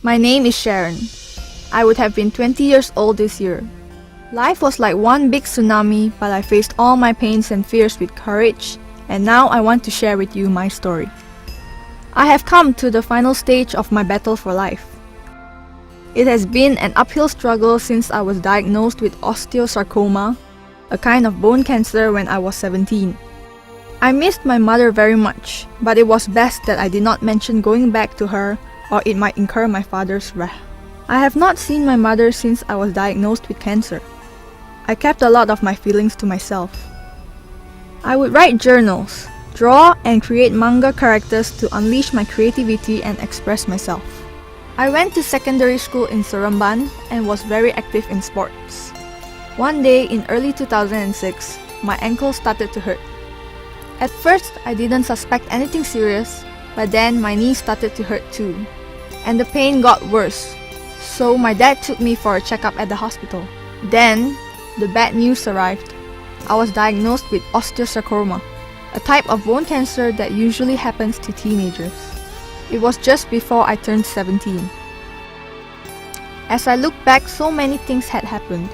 My name is Sharon. I would have been 20 years old this year. Life was like one big tsunami, but I faced all my pains and fears with courage, and now I want to share with you my story. I have come to the final stage of my battle for life. It has been an uphill struggle since I was diagnosed with osteosarcoma, a kind of bone cancer, when I was 17. I missed my mother very much, but it was best that I did not mention going back to her, or it might incur my father's wrath. I have not seen my mother since I was diagnosed with cancer. I kept a lot of my feelings to myself. I would write journals, draw and create manga characters to unleash my creativity and express myself. I went to secondary school in Seremban and was very active in sports. One day in early 2006, my ankle started to hurt. At first, I didn't suspect anything serious, but then my knee started to hurt too. And the pain got worse, so my dad took me for a checkup at the hospital. Then, the bad news arrived. I was diagnosed with osteosarcoma, a type of bone cancer that usually happens to teenagers. It was just before I turned 17. As I look back, so many things had happened.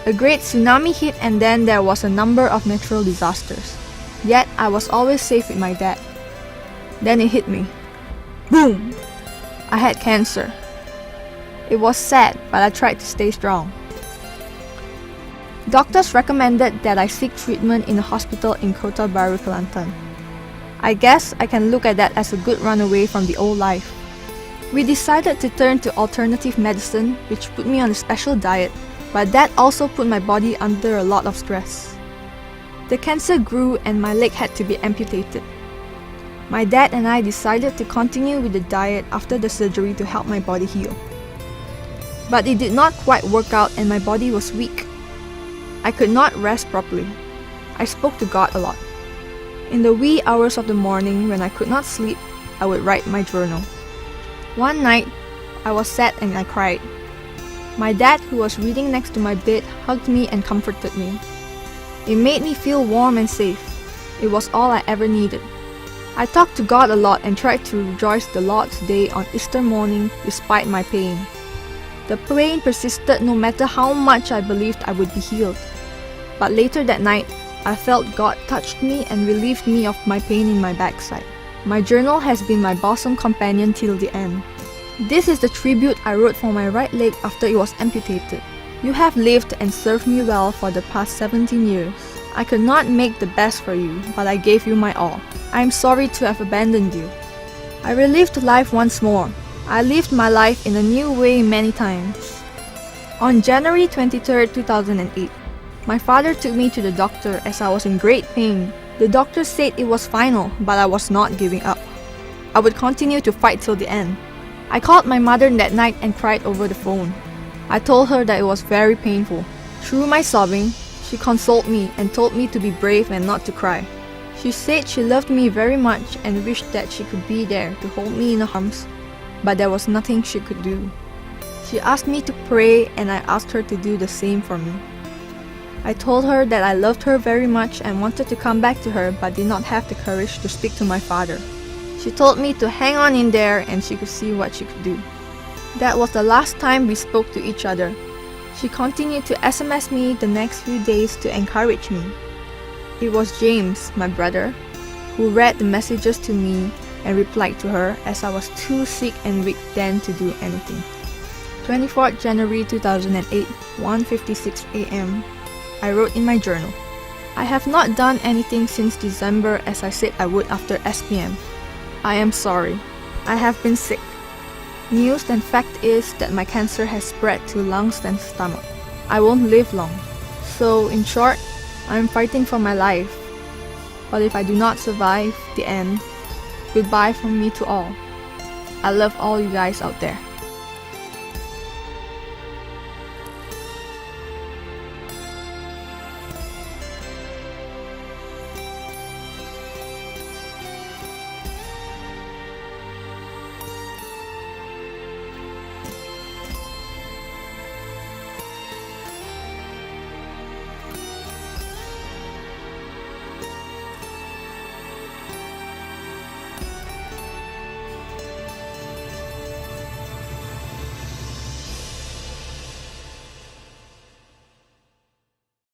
A great tsunami hit, and then there was a number of natural disasters. Yet, I was always safe with my dad. Then it hit me. Boom! I had cancer. It was sad, but I tried to stay strong. Doctors recommended that I seek treatment in a hospital in Kota Baru, Kelantan. I guess I can look at that as a good runaway from the old life. We decided to turn to alternative medicine, which put me on a special diet, but that also put my body under a lot of stress. The cancer grew and my leg had to be amputated. My dad and I decided to continue with the diet after the surgery to help my body heal. But it did not quite work out and my body was weak. I could not rest properly. I spoke to God a lot. In the wee hours of the morning when I could not sleep, I would write my journal. One night, I was sad and I cried. My dad, who was reading next to my bed, hugged me and comforted me. It made me feel warm and safe. It was all I ever needed. I talked to God a lot and tried to rejoice the Lord's Day on Easter morning despite my pain. The pain persisted no matter how much I believed I would be healed. But later that night, I felt God touched me and relieved me of my pain in my backside. My journal has been my bosom companion till the end. This is the tribute I wrote for my right leg after it was amputated. You have lived and served me well for the past 17 years. I could not make the best for you, but I gave you my all. I am sorry to have abandoned you. I relived life once more. I lived my life in a new way many times. On January 23, 2008, my father took me to the doctor as I was in great pain. The doctor said it was final, but I was not giving up. I would continue to fight till the end. I called my mother that night and cried over the phone. I told her that it was very painful. Through my sobbing, she consoled me and told me to be brave and not to cry. She said she loved me very much and wished that she could be there to hold me in her arms, but there was nothing she could do. She asked me to pray and I asked her to do the same for me. I told her that I loved her very much and wanted to come back to her but did not have the courage to speak to my father. She told me to hang on in there and she could see what she could do. That was the last time we spoke to each other. She continued to SMS me the next few days to encourage me. It was James, my brother, who read the messages to me and replied to her as I was too sick and weak then to do anything. 24th January 2008, 1:56 AM. I wrote in my journal, I have not done anything since December as I said I would after SPM. I am sorry. I have been sick. News and fact is that my cancer has spread to lungs and stomach. I won't live long. So, in short, I am fighting for my life. But if I do not survive the end, goodbye from me to all. I love all you guys out there.